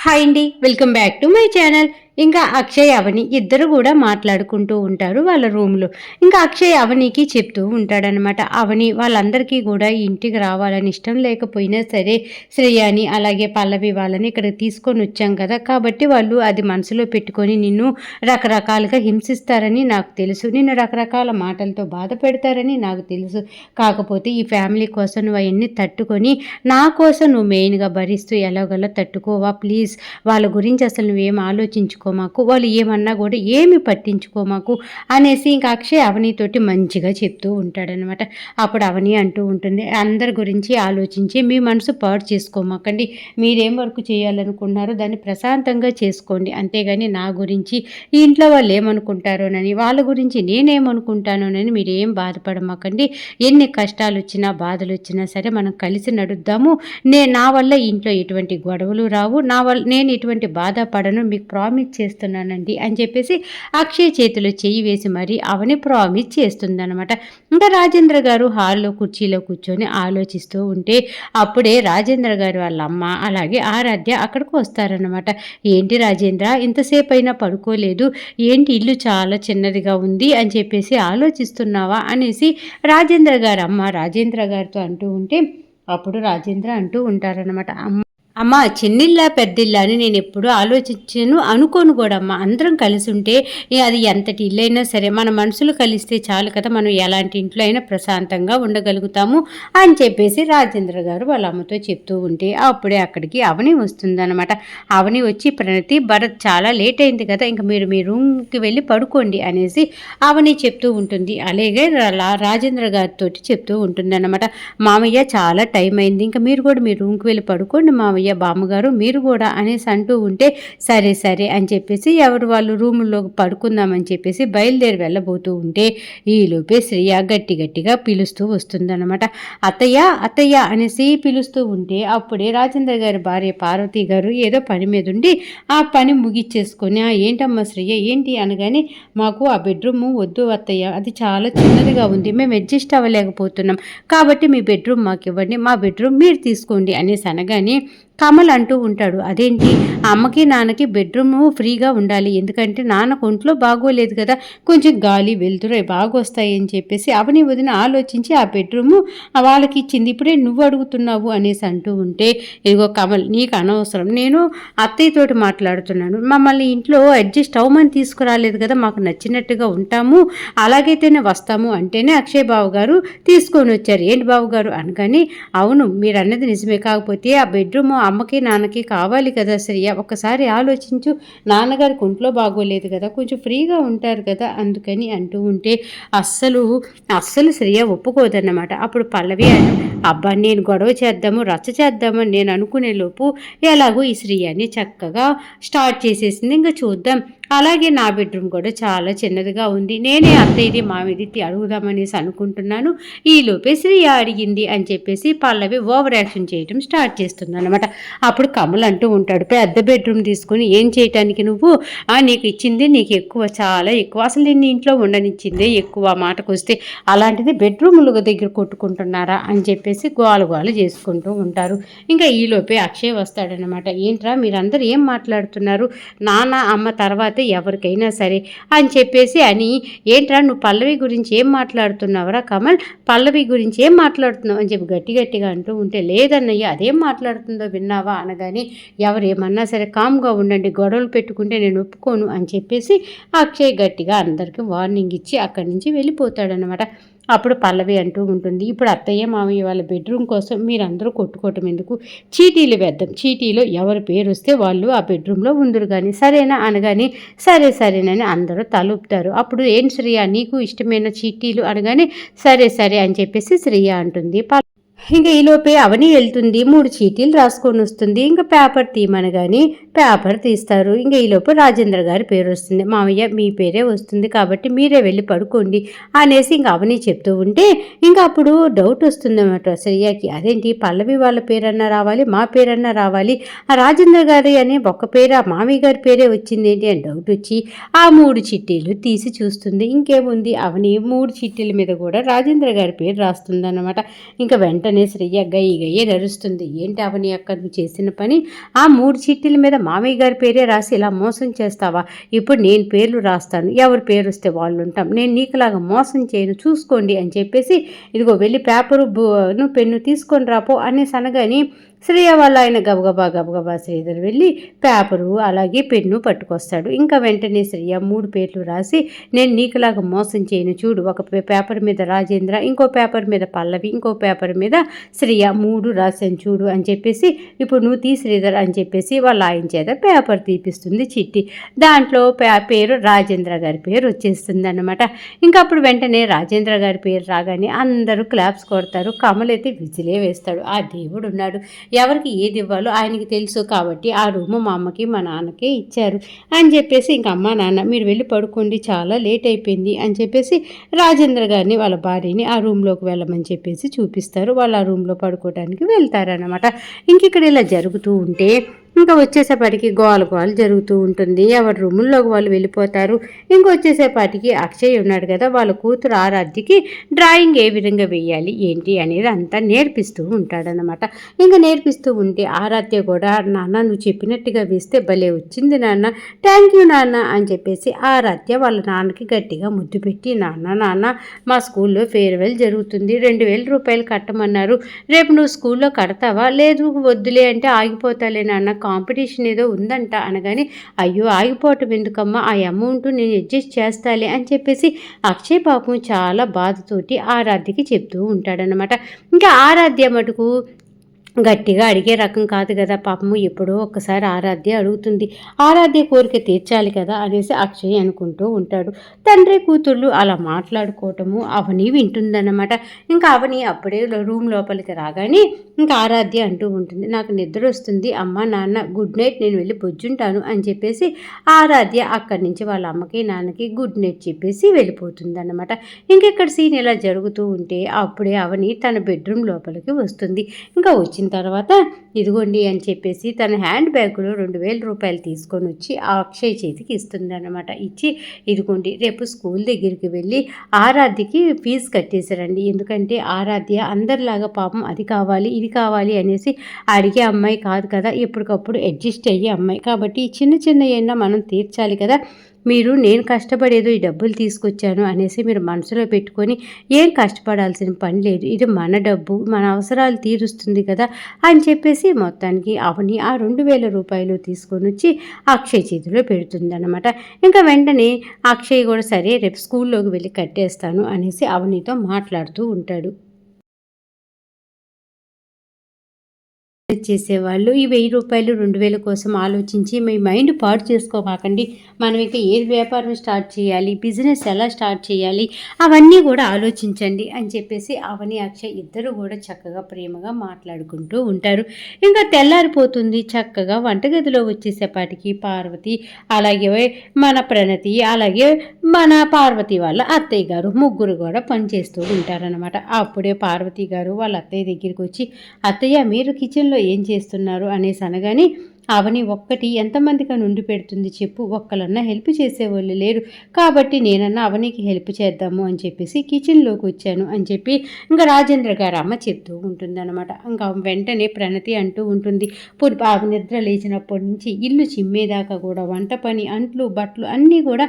Hi అండి, welcome back to my channel. ఇంకా అక్షయ్ అవని ఇద్దరు కూడా మాట్లాడుకుంటూ ఉంటారు వాళ్ళ రూమ్లో. ఇంకా అక్షయ్ అవనికి చెప్తూ ఉంటాడనమాట. అవని వాళ్ళందరికీ కూడా ఇంటికి రావాలని ఇష్టం లేకపోయినా సరే శ్రేయాని అలాగే పల్లవి వాళ్ళని ఇక్కడ తీసుకొని వచ్చాం కదా, కాబట్టి వాళ్ళు అది మనసులో పెట్టుకొని నిన్ను రకరకాలుగా హింసిస్తారని నాకు తెలుసు, నిన్ను రకరకాల మాటలతో బాధ పెడతారని నాకు తెలుసు. కాకపోతే ఈ ఫ్యామిలీ కోసం నువ్వు అవన్నీ తట్టుకొని నా కోసం నువ్వు మెయిన్గా భరిస్తూ ఎలాగోలా తట్టుకోవా ప్లీజ్. వాళ్ళ గురించి అసలు నువ్వేం ఆలోచించుకోమాకు, వాళ్ళు ఏమన్నా కూడా ఏమి పట్టించుకోమాకు అనేసి ఇంకా అక్షయ్ అవనితోటి మంచిగా చెప్తూ ఉంటాడనమాట. అప్పుడు అవని అంటూ ఉంటుంది, అందరి గురించి ఆలోచించి మీ మనసు పాడు చేసుకోమాకండి, మీరేం వర్క్ చేయాలనుకున్నారో దాన్ని ప్రశాంతంగా చేసుకోండి, అంతేగాని నా గురించి ఈ ఇంట్లో వాళ్ళు ఏమనుకుంటారోనని వాళ్ళ గురించి నేనేమనుకుంటానోనని మీరేం బాధపడమాకండి. ఎన్ని కష్టాలు వచ్చినా బాధలు వచ్చినా సరే మనం కలిసి నడుద్దాము. నా వల్ల ఇంట్లో ఎటువంటి గొడవలు రావు, నేను ఎటువంటి బాధపడను మీకు ప్రామిస్ చేస్తున్నానండి అని చెప్పేసి అక్షయ్ చేతిలో చెయ్యి వేసి మరి అవని ప్రామిస్ చేస్తుందనమాట. ఇంకా రాజేంద్ర గారు హాల్లో కుర్చీలో కూర్చొని ఆలోచిస్తూ ఉంటే అప్పుడే రాజేంద్ర గారు వాళ్ళ అమ్మ అలాగే ఆరాధ్య అక్కడికి వస్తారనమాట. ఏంటి రాజేంద్ర ఇంతసేపు అయినా పడుకోలేదు, ఏంటి ఇల్లు చాలా చిన్నదిగా ఉంది అని చెప్పేసి ఆలోచిస్తున్నావా అనేసి రాజేంద్ర గారు అమ్మ రాజేంద్ర గారితో అంటూ ఉంటే అప్పుడు రాజేంద్ర అంటూ ఉంటారనమాట, అమ్మ చిన్నిల్లా పెద్దిల్లా అని నేను ఎప్పుడు ఆలోచించాను అనుకోను కూడా అమ్మ, అందరం కలిసి ఉంటే అది ఎంతటి ఇల్లైనా సరే మన మనసులు కలిస్తే చాలు కదా, మనం ఎలాంటి ఇంట్లో అయినా ప్రశాంతంగా ఉండగలుగుతాము అని చెప్పేసి రాజేంద్ర గారు వాళ్ళ అమ్మతో చెప్తూ ఉంటే అప్పుడే అక్కడికి అవని వస్తుందన్నమాట. అవని వచ్చి ప్రణతి భరత్ చాలా లేట్ అయింది కదా, ఇంకా మీరు మీ రూమ్కి వెళ్ళి పడుకోండి అనేసి అవని చెప్తూ ఉంటుంది. అలాగే రాజేంద్ర గారితో చెప్తూ ఉంటుంది అన్నమాట, మామయ్య చాలా టైం అయింది, ఇంకా మీరు కూడా మీ రూమ్కి వెళ్ళి పడుకోండి మామయ్య బామ్మగారు మీరు కూడా అనేసి అంటూ ఉంటే సరే సరే అని చెప్పేసి ఎవరు వాళ్ళు రూముల్లో పడుకుందామని చెప్పేసి బయలుదేరి వెళ్ళబోతూ ఉంటే ఈలోపే శ్రేయ గట్టి గట్టిగా పిలుస్తూ వస్తుందన్నమాట. అత్తయ్య అత్తయ్య అనేసి పిలుస్తూ ఉంటే అప్పుడే రాజేంద్ర గారి భార్య పార్వతి గారు ఏదో పని మీద ఉండి ఆ పని ముగిచ్చేసుకొని ఏంటమ్మా శ్రేయ ఏంటి అనగానే మాకు ఆ బెడ్రూమ్ వద్దు అత్తయ్య, అది చాలా చిన్నదిగా ఉంది, మేము అడ్జస్ట్ అవ్వలేకపోతున్నాం, కాబట్టి మీ బెడ్రూమ్ మాకు ఇవ్వండి, మా బెడ్రూమ్ మీరు తీసుకోండి అనేసి అనగానే కమల్ అంటూ ఉంటాడు, అదేంటి అమ్మకి నాన్నకి బెడ్రూమ్ ఫ్రీగా ఉండాలి, ఎందుకంటే నాన్నకు ఒంట్లో బాగోలేదు కదా, కొంచెం గాలి వెళ్తురు బాగా వస్తాయి అని చెప్పేసి అవని వదిన ఆలోచించి ఆ బెడ్రూమ్ వాళ్ళకి ఇచ్చింది, ఇప్పుడే నువ్వు అడుగుతున్నావు అనేసి అంటూ ఉంటే ఇదిగో కమల్ నీకు అనవసరం, నేను అత్తయ్యతోటి మాట్లాడుతున్నాను, మమ్మల్ని ఇంట్లో అడ్జస్ట్ అవ్వమని తీసుకురాలేదు కదా, మాకు నచ్చినట్టుగా ఉంటాము అలాగైతేనే వస్తాము అంటేనే అక్షయ్ బాబు గారు తీసుకొని వచ్చారు, ఏంటి బాబు గారు అనగానే అవును మీరు అన్నది నిజమే, కాకపోతే ఆ బెడ్రూమ్ అమ్మకి నాన్నకి కావాలి కదా శ్రేయ, ఒక్కసారి ఆలోచించు, నాన్నగారికి ఒంట్లో బాగోలేదు కదా, కొంచెం ఫ్రీగా ఉంటారు కదా అందుకని అంటూ ఉంటే అస్సలు అస్సలు శ్రేయ ఒప్పుకోదన్నమాట. అప్పుడు పల్లవి అబ్బా నేను గొడవ చేద్దాము రచ్చ చేద్దామని నేను అనుకునే లోపు ఎలాగో ఈ శ్రేయాన్ని చక్కగా స్టార్ట్ చేసేసింది, ఇంకా చూద్దాం. అలాగే నా బెడ్రూమ్ కూడా చాలా చిన్నదిగా ఉంది, నేనే అత్తయ్యది మామిది అడుగుదామనేసి అనుకుంటున్నాను, ఈలోపే శ్రేయ అడిగింది అని చెప్పేసి పల్లవి ఓవర్ యాక్షన్ చేయడం స్టార్ట్ చేస్తుంది అనమాట. అప్పుడు కమల్ అంటూ ఉంటాడు, పెద్ద బెడ్రూమ్ తీసుకుని ఏం చేయటానికి నువ్వు, నీకు ఇచ్చింది నీకు ఎక్కువ చాలా ఎక్కువ, అసలు నిన్ను ఇంట్లో ఉండనిచ్చిందే ఎక్కువ మాటకు వస్తే, అలాంటిది బెడ్రూముల దగ్గర కొట్టుకుంటున్నారా అని చెప్పేసి గోల గోల చేసుకుంటూ ఉంటారు. ఇంకా ఈలోపే అక్షయ్ వస్తాడనమాట, ఏంట్రా మీరందరూ ఏం మాట్లాడుతున్నారు, నాన్న అమ్మ తర్వాత ఎవరికైనా సరే అని చెప్పేసి అని, ఏంట్రా నువ్వు పల్లవి గురించి ఏం మాట్లాడుతున్నావురా కమల్, పల్లవి గురించి ఏం మాట్లాడుతున్నావు అని చెప్పి గట్టి గట్టిగా అంటూ ఉంటే లేదన్నయ్య అదేం మాట్లాడుతుందో విన్నావా అనగానే ఎవరేమన్నా సరే కామ్గా ఉండండి, గొడవలు పెట్టుకుంటే నేను ఒప్పుకోను అని చెప్పేసి అక్షయ్ గట్టిగా అందరికీ వార్నింగ్ ఇచ్చి అక్కడి నుంచి వెళ్ళిపోతాడనమాట. అప్పుడు పల్లవి అంటూ ఉంటుంది, ఇప్పుడు అత్తయ్య మామయ్య వాళ్ళ బెడ్రూమ్ కోసం మీరందరూ కొట్టుకోవటం ఎందుకు, చీటీలు వేద్దాం, చీటీలో ఎవరి పేరు వస్తే వాళ్ళు ఆ బెడ్రూమ్లో ఉందరు కానీ సరేనా అనగానే సరే సరేనని అందరూ తలుపుతారు. అప్పుడు ఏం శ్రేయ నీకు ఇష్టమైన చీటీలు అనగానే సరే సరే అని చెప్పేసి శ్రేయ అంటుంది. ఇంకా ఈలోపే అవని వెళ్తుంది, 3 చీటీలు రాసుకొని వస్తుంది, ఇంకా పేపర్ తీయమనగాని పేపర్ తీస్తారు. ఇంకా ఈలోపు రాజేంద్ర గారి పేరు వస్తుంది, మామయ్య మీ పేరే వస్తుంది కాబట్టి మీరే వెళ్ళి పడుకోండి అనేసి ఇంకా అవని చెప్తూ ఉంటే ఇంకా అప్పుడు డౌట్ వస్తుందన్నమాట శ్రేయకి, అదేంటి పల్లవి వాళ్ళ పేరన్నా రావాలి మా పేరన్నా రావాలి, ఆ రాజేంద్ర గారి అనే ఒక్క పేరు ఆ మామయ్య గారి పేరే వచ్చింది ఏంటి అని డౌట్ వచ్చి ఆ 3 చిట్టీలు తీసి చూస్తుంది. ఇంకేముంది అవని 3 చిట్టీల మీద కూడా రాజేంద్ర గారి పేరు రాస్తుంది అన్నమాట. ఇంకా వెంటనే వెంటనే శ్రేయ గయ్య గరుస్తుంది. ఏంటి అవని అక్క నువ్వు చేసిన పని? ఆ 3 చీటీల మీద మామయ్య గారి పేరే రాసి ఇలా మోసం చేస్తావా? ఇప్పుడు నేను పేర్లు రాస్తాను, ఎవరి పేరు వస్తే వాళ్ళు ఉంటాం. నేను నీకులాగా మోసం చేయను, చూసుకోండి అని చెప్పేసి ఇదిగో వెళ్ళి పేపరు పెన్ను తీసుకొని రాపో అనేసి అనగాని శ్రేయ వాళ్ళ ఆయన గబగబా శ్రీధర్ వెళ్ళి పేపరు అలాగే పెన్ను పట్టుకొస్తాడు. ఇంకా వెంటనే శ్రేయ 3 పేర్లు రాసి నేను నీకులాగా మోసం చేయను చూడు, ఒక పేపర్ మీద రాజేంద్ర, ఇంకో పేపర్ మీద పల్లవి, ఇంకో పేపర్ మీద శ్రేయ 3 రాశాను చూడు అని చెప్పేసి ఇప్పుడు నువ్వు తీ శ్రీధర్ అని చెప్పేసి వాళ్ళ ఆయన చేత పేపర్ తీపిస్తుంది చిట్టి. దాంట్లో పేరు రాజేంద్ర గారి పేరు వచ్చేస్తుంది అన్నమాట. ఇంకా అప్పుడు వెంటనే రాజేంద్ర గారి పేరు రాగానే అందరూ క్లాప్స్ కొడతారు. కమలైతే విజిలే వేస్తాడు. ఆ దేవుడు ఉన్నాడు, ఎవరికి ఏది ఇవ్వాలో ఆయనకి తెలుసు కాబట్టి ఆ రూము మా అమ్మకి మా నాన్నకే ఇచ్చారు అని చెప్పేసి ఇంక అమ్మ నాన్న మీరు వెళ్ళి పడుకోండి, చాలా లేట్ అయిపోయింది అని చెప్పేసి రాజేంద్ర గారిని వాళ్ళ భార్యని ఆ రూమ్లోకి వెళ్ళమని చెప్పేసి చూపిస్తారు. వాళ్ళు ఆ రూమ్లో పడుకోవడానికి వెళ్తారనమాట. ఇంక ఇక్కడ ఇలా జరుగుతూ ఉంటే ఇంకా వచ్చేసేపాటికి గోల జరుగుతూ ఉంటుంది. ఎవరి రూముల్లోకి వాళ్ళు వెళ్ళిపోతారు. ఇంకొచ్చేసేపాటికి అక్షయ్ ఉన్నాడు కదా, వాళ్ళ కూతురు ఆరాధ్యకి డ్రాయింగ్ ఏ విధంగా వేయాలి ఏంటి అనేది అంతా నేర్పిస్తూ ఉంటాడనమాట. ఇంకా నేర్పిస్తూ ఉంటే ఆరాధ్య కూడా నాన్న నువ్వు చెప్పినట్టుగా వేస్తే భలే వచ్చింది నాన్న, థ్యాంక్ యూ నాన్న అని చెప్పేసి ఆరాధ్య వాళ్ళ నాన్నకి గట్టిగా ముద్దు పెట్టి నాన్న మా స్కూల్లో ఫేర్వెల్ జరుగుతుంది, 2000 రూపాయలు కట్టమన్నారు, రేపు నువ్వు స్కూల్లో కడతావా? లేదు వద్దులే అంటే ఆగిపోతాలే నాన్న, కాంపిటీషన్ ఏదో ఉందంట అనగానే అయ్యో ఆగిపోవటం ఎందుకమ్మా, ఆ అమౌంట్ నేను అడ్జస్ట్ చేస్తాలే అని చెప్పేసి అక్షయ్ పాపం చాలా బాధతోటి ఆరాధ్యకి చెప్తూ ఉంటాడనమాట. ఇంకా ఆరాధ్య మటుకు గట్టిగా అడిగే రకం కాదు కదా, పాపము ఎప్పుడో ఒక్కసారి ఆరాధ్య అడుగుతుంది, ఆరాధ్య కోరిక తీర్చాలి కదా అనేసి అక్షయ్ అనుకుంటూ ఉంటాడు. తండ్రి కూతుళ్ళు అలా మాట్లాడుకోవటము అవని వింటుందన్నమాట. ఇంకా అవని అప్పుడే రూమ్ లోపలికి రాగానే ఇంకా ఆరాధ్య అంటూ ఉంటుంది, నాకు నిద్ర వస్తుంది అమ్మ నాన్న గుడ్ నైట్, నేను వెళ్ళి బొజ్జుంటాను అని చెప్పేసి ఆరాధ్య అక్కడి నుంచి వాళ్ళ అమ్మకి నాన్నకి గుడ్ నైట్ చెప్పేసి వెళ్ళిపోతుంది అన్నమాట. ఇంకెక్కడ సీన్ ఇలా జరుగుతూ ఉంటే అప్పుడే అవని తన బెడ్రూమ్ లోపలికి వస్తుంది. ఇంకా వచ్చిన తర్వాత ఇదిగోండి అని చెప్పేసి తన హ్యాండ్ బ్యాగ్లో 2000 రూపాయలు తీసుకొని వచ్చి ఆ అక్షయ్ చేతికి ఇస్తుంది అనమాట. ఇచ్చి ఇదిగోండి రేపు స్కూల్ దగ్గరికి వెళ్ళి ఆరాధ్యకి ఫీజు కట్టేశారండి, ఎందుకంటే ఆరాధ్య అందరిలాగా పాపం అది కావాలి ఇది కావాలి అనేసి అడిగే అమ్మాయి కాదు కదా, ఎప్పటికప్పుడు అడ్జస్ట్ అయ్యే అమ్మాయి కాబట్టి చిన్న చిన్న అయినా మనం తీర్చాలి కదా, మీరు నేను కష్టపడేదో ఈ డబ్బులు తీసుకొచ్చాను అనేసి మీరు మనసులో పెట్టుకొని ఏం కష్టపడాల్సిన పని లేదు, ఇది మన డబ్బు మన అవసరాలు తీరుస్తుంది కదా అని చెప్పేసి మొత్తానికి అవని ఆ 2000 రూపాయలు తీసుకొని వచ్చి అక్షయ్ చేతిలో పెడుతుందన్నమాట. ఇంకా వెంటనే అక్షయ్ కూడా సరే రేపు స్కూల్లోకి వెళ్ళి కట్టేస్తాను అనేసి అవనితో మాట్లాడుతూ ఉంటాడు. చేసేవాళ్ళు ఈ 1000 రూపాయలు 2000 కోసం ఆలోచించి మీ మైండ్ పాడు చేసుకోమాకండి, మనం ఇక ఏ వ్యాపారం స్టార్ట్ చేయాలి, బిజినెస్ ఎలా స్టార్ట్ చేయాలి అవన్నీ కూడా ఆలోచించండి అని చెప్పేసి అవని అక్షయ్ ఇద్దరు కూడా చక్కగా ప్రేమగా మాట్లాడుకుంటూ ఉంటారు. ఇంకా తెల్లారిపోతుంది. చక్కగా వంటగదిలో వచ్చేసేపాటికి పార్వతి అలాగే మన ప్రణతి అలాగే మన పార్వతి వాళ్ళ అత్తయ్య గారు ముగ్గురు కూడా పనిచేస్తూ ఉంటారనమాట. అప్పుడే పార్వతి గారు వాళ్ళ అత్తయ్య దగ్గరికి వచ్చి అత్తయ్య మీరు కిచెన్లో ఏం చేస్తున్నారు అనేసి అనగానే అవని ఒక్కటి ఎంతమందిగా నుండి పెడుతుంది చెప్పు, ఒక్కలన్నా హెల్ప్ చేసేవాళ్ళు లేరు కాబట్టి నేనన్నా అవనికి హెల్ప్ చేద్దాము అని చెప్పేసి కిచెన్లోకి వచ్చాను అని చెప్పి ఇంకా రాజేంద్ర గారు అమ్మ చెప్తూ ఉంటుంది అనమాట. ఇంకా వెంటనే ప్రణతి అంటూ ఉంటుంది, నిద్ర లేచినప్పటి నుంచి ఇల్లు చిమ్మేదాకా కూడా వంట పని అంట్లు బట్టలు అన్నీ కూడా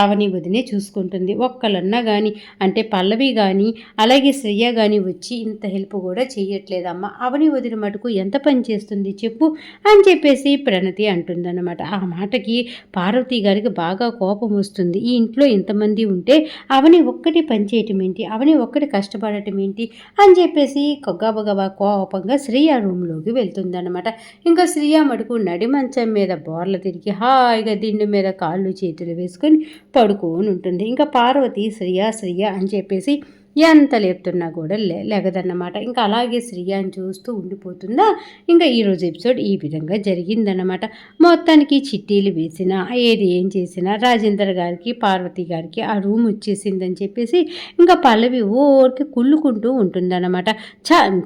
అవని వదినే చూసుకుంటుంది. ఒక్కలన్నా కానీ అంటే పల్లవి కానీ అలాగే శ్రేయ కానీ వచ్చి ఇంత హెల్ప్ కూడా చేయట్లేదమ్మా, అవని వదిన మటుకు ఎంత పని చేస్తుంది చెప్పు అని చెప్పేసి ప్రణతి అంటుందన్నమాట. ఆ మాటకి పార్వతి గారికి బాగా కోపం వస్తుంది. ఈ ఇంట్లో ఇంతమంది ఉంటే అవని ఒక్కటి పని చేయటం ఏంటి, అవని ఒక్కటి కష్టపడటం ఏంటి అని చెప్పేసి గబగబా కోపంగా శ్రేయ రూమ్లోకి వెళ్తుందన్నమాట. ఇంకా శ్రేయ మటుకు నడి మంచం మీద బోర్ల తిరిగి హాయిగా దిండు మీద కాళ్ళు చేతులు వేసుకొని పడుకోని ఉంటుంది. ఇంకా పార్వతి శ్రేయ అని చెప్పేసి ఎంత లేపుతున్నా కూడా లెగదన్నమాట. ఇంకా అలాగే శ్రీయాని చూస్తూ ఉండిపోతుందా. ఇంకా ఈరోజు ఎపిసోడ్ ఈ విధంగా జరిగిందన్నమాట. మొత్తానికి చిట్టీలు వేసినా ఏం చేసినా రాజేందర్ గారికి పార్వతి గారికి ఆ రూమ్ వచ్చేసిందని చెప్పేసి ఇంకా పల్లవి ఓరికి కుళ్ళుకుంటూ ఉంటుందన్నమాట.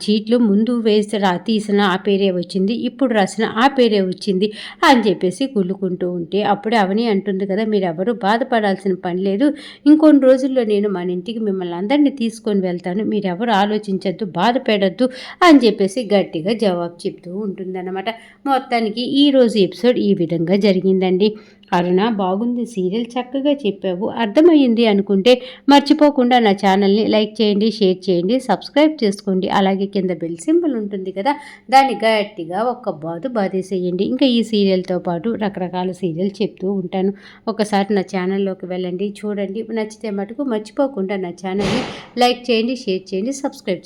చీట్లు ముందు వేసి తీసిన ఆ పేరే వచ్చింది, ఇప్పుడు రాసిన ఆ పేరే వచ్చింది అని చెప్పేసి కుళ్ళుకుంటూ ఉంటే అప్పుడే అవని అంటుంది కదా, మీరెవరూ బాధపడాల్సిన పని లేదు, ఇంకొన్ని రోజుల్లో నేను మన ఇంటికి మిమ్మల్ని అందరినీ తీసుకొని వెళ్తాను, మీరెవరు ఆలోచించొద్దు, బాధపడొద్దు అని చెప్పేసి గట్టిగా జవాబు చెప్తూ ఉంటుందన్నమాట. మొత్తానికి ఈరోజు ఎపిసోడ్ ఈ విధంగా జరిగిందండి. అరుణ, బాగుంది సీరియల్, చక్కగా చెప్పావు, అర్థమయ్యింది అనుకుంటే మర్చిపోకుండా నా ఛానల్ని లైక్ చేయండి, షేర్ చేయండి, సబ్స్క్రైబ్ చేసుకోండి. అలాగే కింద బెల్ సింబల్ ఉంటుంది కదా, దాన్ని గట్టిగా ఒక్క బాధేసేయండి. ఇంకా ఈ సీరియల్తో పాటు రకరకాల సీరియల్ చెప్తూ ఉంటాను. ఒకసారి నా ఛానల్లోకి వెళ్ళండి, చూడండి, నచ్చితే మటుకు మర్చిపోకుండా నా ఛానల్ని లైక్ చేయండి, షేర్ చేయండి, సబ్స్క్రైబ్